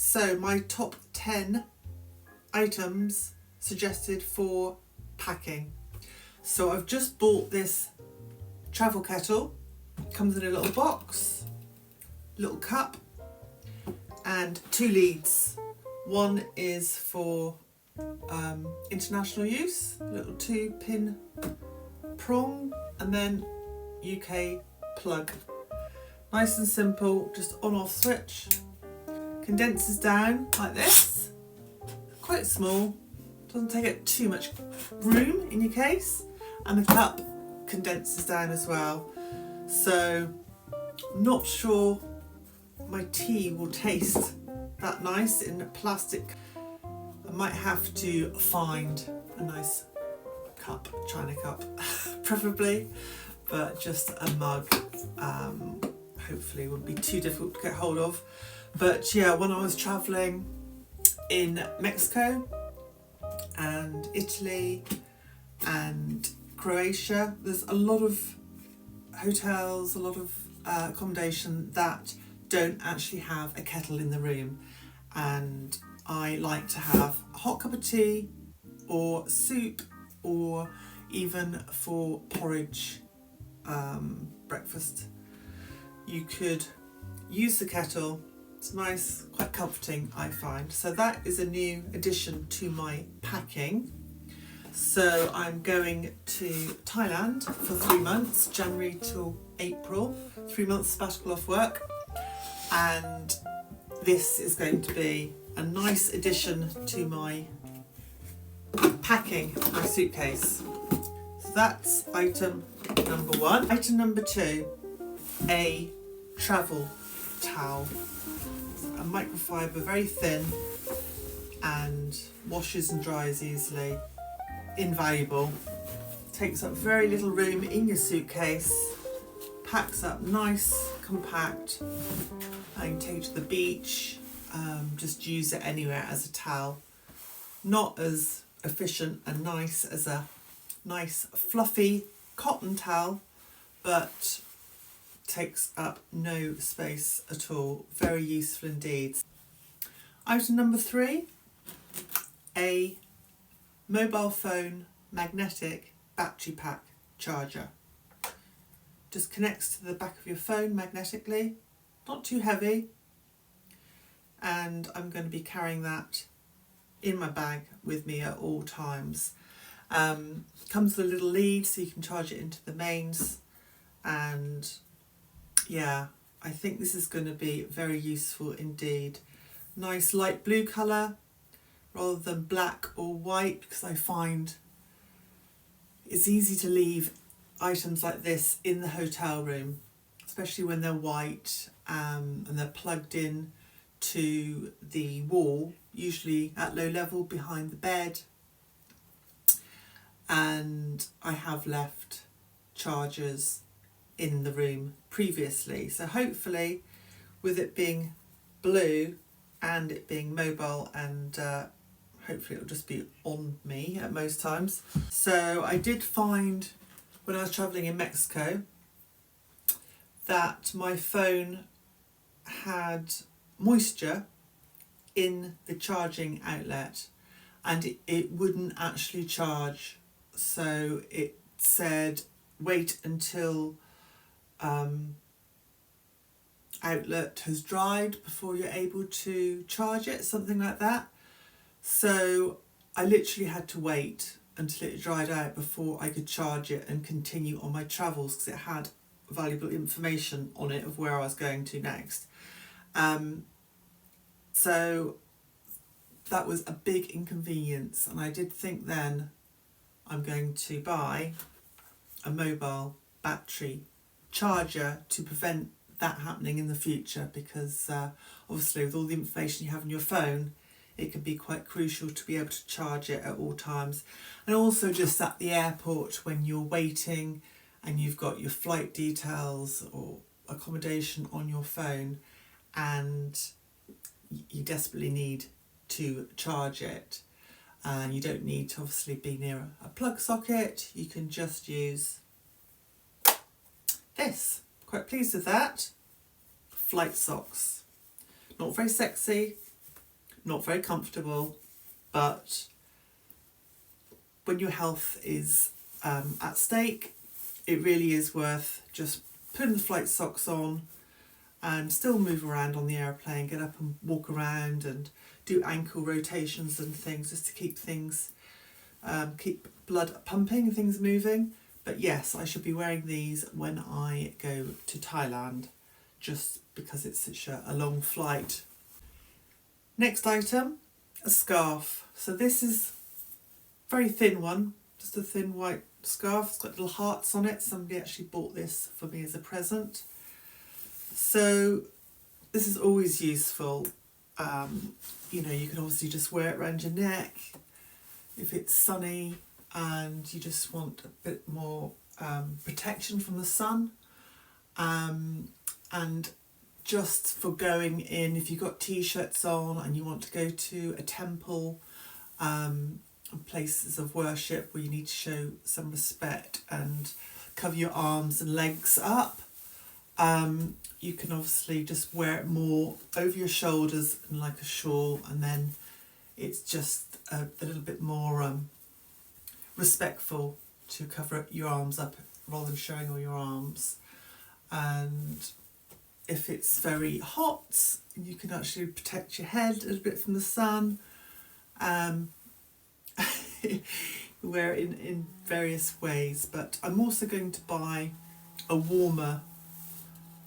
So my top 10 items suggested for packing. So I've just bought this travel kettle. It comes in a little box, little cup, and 2 leads. One is for international use, little 2-pin prong, and then UK plug. Nice and simple, just on-off switch. Condenses down like this, quite small, doesn't take up too much room in your case, and the cup condenses down as well. So not sure my tea will taste that nice in a plastic. I might have to find a nice cup, china cup preferably, but just a mug hopefully wouldn't be too difficult to get hold of. But yeah, when I was travelling in Mexico and Italy and Croatia, there's a lot of hotels, a lot of accommodation that don't actually have a kettle in the room, and I like to have a hot cup of tea or soup, or even for porridge breakfast. You could use the kettle. It's nice, quite comforting, I find. So that is a new addition to my packing. So I'm going to Thailand for 3 months, January till April, 3 months sabbatical off work, and this is going to be a nice addition to my packing, my suitcase. So that's item number 1. Item number 2, a travel towel. A microfiber, very thin, and washes and dries easily. Invaluable. Takes up very little room in your suitcase. Packs up nice, compact. I can take it to the beach. Just use it anywhere as a towel. Not as efficient and nice as a nice fluffy cotton towel, but takes up no space at all. Very useful indeed. Item number 3, a mobile phone magnetic battery pack charger. Just connects to the back of your phone magnetically, not too heavy, and I'm going to be carrying that in my bag with me at all times. Comes with a little lead so you can charge it into the mains, and yeah, I think this is going to be very useful indeed. Nice light blue colour rather than black or white, because I find it's easy to leave items like this in the hotel room, especially when they're white and they're plugged in to the wall, usually at low level behind the bed. And I have left chargers in the room previously, so hopefully with it being blue and it being mobile, and hopefully it'll just be on me at most times. So I did find when I was travelling in Mexico that my phone had moisture in the charging outlet, and it wouldn't actually charge. So it said wait until outlet has dried before you're able to charge it, something like that. So I literally had to wait until it dried out before I could charge it and continue on my travels, because it had valuable information on it of where I was going to next. So that was a big inconvenience, and I did think then I'm going to buy a mobile battery charger to prevent that happening in the future, because obviously with all the information you have on your phone, it can be quite crucial to be able to charge it at all times. And also just at the airport when you're waiting and you've got your flight details or accommodation on your phone and you desperately need to charge it, and you don't need to obviously be near a plug socket, you can just use this. Quite pleased with that. Flight socks. Not very sexy, not very comfortable, but when your health is at stake, it really is worth just putting the flight socks on and still move around on the airplane, get up and walk around and do ankle rotations and things just to keep things, keep blood pumping and things moving. But yes, I should be wearing these when I go to Thailand, just because it's such a long flight. Next item, a scarf. So this is a very thin one, just a thin white scarf. It's got little hearts on it. Somebody actually bought this for me as a present. So this is always useful. You know, you can obviously just wear it around your neck if it's sunny and you just want a bit more protection from the sun. And just for going in, if you've got t-shirts on and you want to go to a temple, places of worship where you need to show some respect and cover your arms and legs up, you can obviously just wear it more over your shoulders and like a shawl, and then it's just a little bit more respectful to cover your arms up rather than showing all your arms. And if it's very hot, you can actually protect your head a little bit from the sun. Wear it in various ways, but I'm also going to buy a warmer,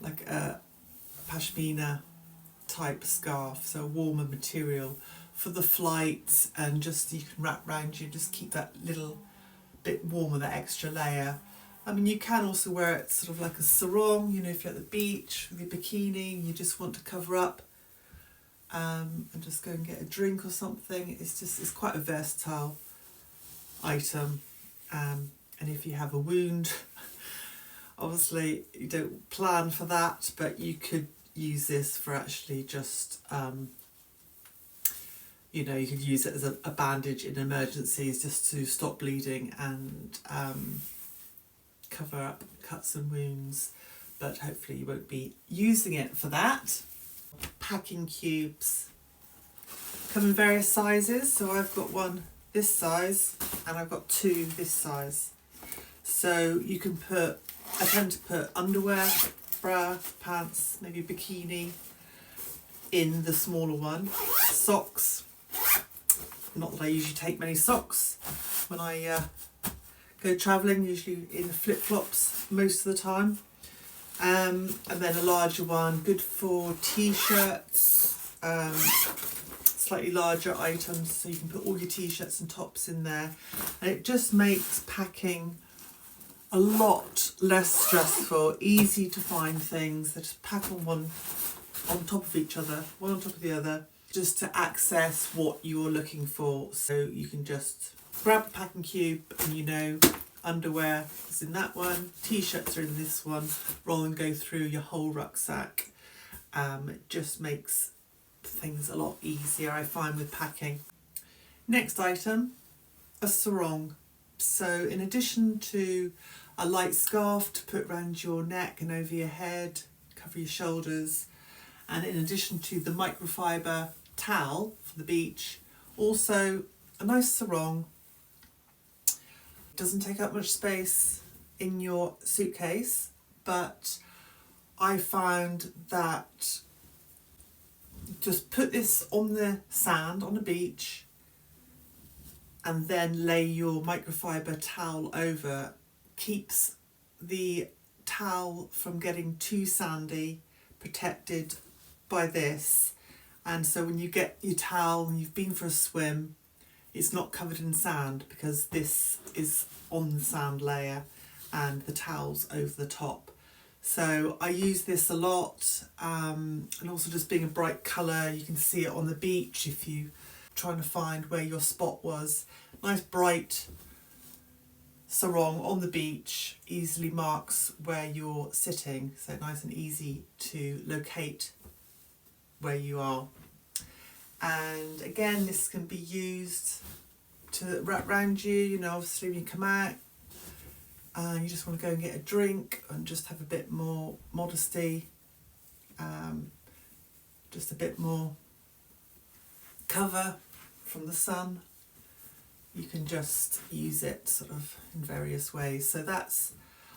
like a pashmina type scarf, so a warmer material for the flight, and just you can wrap around you, just keep that little bit warmer, that extra layer. I mean, you can also wear it sort of like a sarong, you know, if you're at the beach with your bikini and you just want to cover up and just go and get a drink or something. It's quite a versatile item. And if you have a wound, obviously you don't plan for that, but you could use this for actually just, you know, you could use it as a bandage in emergencies just to stop bleeding and cover up cuts and wounds, but hopefully you won't be using it for that. Packing cubes come in various sizes, so I've got one this size and I've got two this size. So you can put, I tend to put underwear, bra, pants, maybe bikini in the smaller one, socks, not that I usually take many socks when I go travelling, usually in flip-flops most of the time, and then a larger one, good for t-shirts, slightly larger items, so you can put all your t-shirts and tops in there, and it just makes packing a lot less stressful, easy to find things. They just pack on top of each other, one on top of the other, just to access what you're looking for. So you can just grab a packing cube and you know underwear is in that one, t-shirts are in this one, rather than go through your whole rucksack. It just makes things a lot easier, I find, with packing. Next item, a sarong. So in addition to a light scarf to put around your neck and over your head, cover your shoulders, and in addition to the microfiber towel for the beach, also a nice sarong. Doesn't take up much space in your suitcase, but I found that just put this on the sand on the beach and then lay your microfiber towel over, keeps the towel from getting too sandy, protected by this. And so when you get your towel and you've been for a swim, it's not covered in sand because this is on the sand layer and the towel's over the top. So I use this a lot, and also just being a bright colour, you can see it on the beach if you're trying to find where your spot was. Nice bright sarong on the beach easily marks where you're sitting, so nice and easy to locate where you are. And again, this can be used to wrap around you, you know, obviously when you come out and you just want to go and get a drink and just have a bit more modesty, just a bit more cover from the sun. You can just use it sort of in various ways. So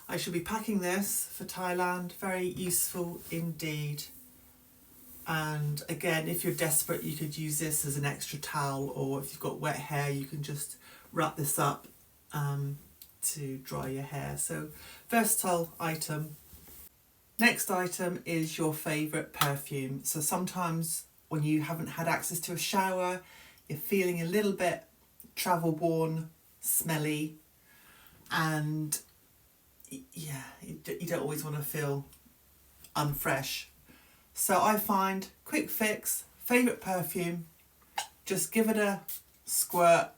I should be packing this for Thailand. Very useful indeed. And again, if you're desperate, you could use this as an extra towel, or if you've got wet hair, you can just wrap this up to dry your hair. So versatile item. Next item is your favourite perfume. So sometimes when you haven't had access to a shower, you're feeling a little bit travel worn, smelly, and yeah, you don't always want to feel unfresh. So I find quick fix, favourite perfume, just give it a squirt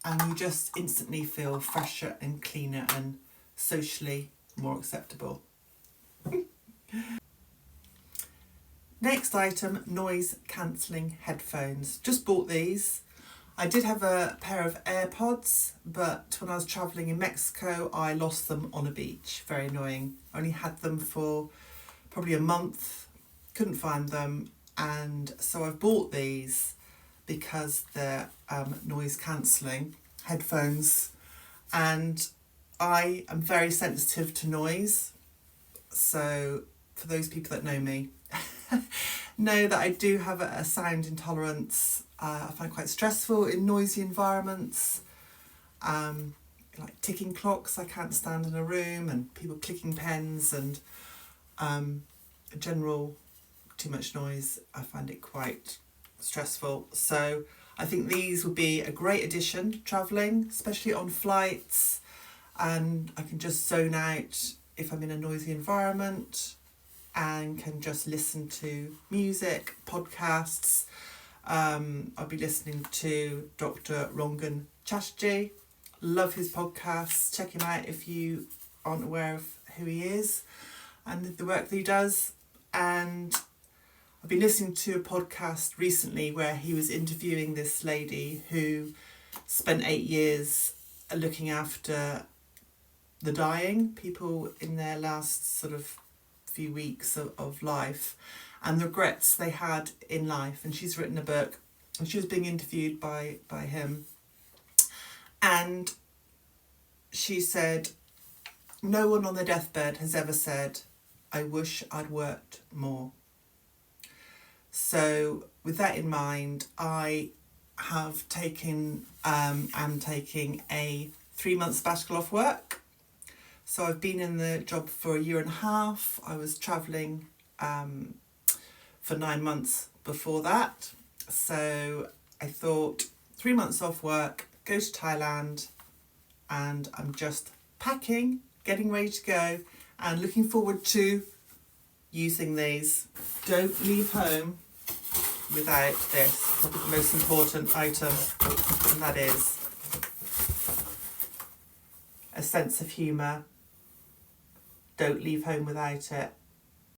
and you just instantly feel fresher and cleaner and socially more acceptable. Next item, noise cancelling headphones. Just bought these. I did have a pair of AirPods, but when I was travelling in Mexico, I lost them on a beach. Very annoying. I only had them for probably a month. Couldn't find them, and so I've bought these because they're noise cancelling headphones, and I am very sensitive to noise. So for those people that know me, know that I do have a sound intolerance. I find it quite stressful in noisy environments, like ticking clocks I can't stand in a room, and people clicking pens, and general too much noise. I find it quite stressful. So I think these would be a great addition travelling, especially on flights, and I can just zone out if I'm in a noisy environment and can just listen to music, podcasts. I'll be listening to Dr. Rangan Chatterjee. Love his podcasts. Check him out if you aren't aware of who he is and the work that he does. And I've been listening to a podcast recently where he was interviewing this lady who spent 8 years looking after the dying, people in their last sort of few weeks of life, and the regrets they had in life. And she's written a book, and she was being interviewed by him, and she said no one on their deathbed has ever said, "I wish I'd worked more." So with that in mind, I have taken am taking a 3-month sabbatical off work. So I've been in the job for 1.5 years. I was travelling for 9 months before that. So I thought 3 months off work, go to Thailand, and I'm just packing, getting ready to go, and looking forward to using these. Don't leave home without this, probably the most important item, and that is a sense of humour. Don't leave home without it.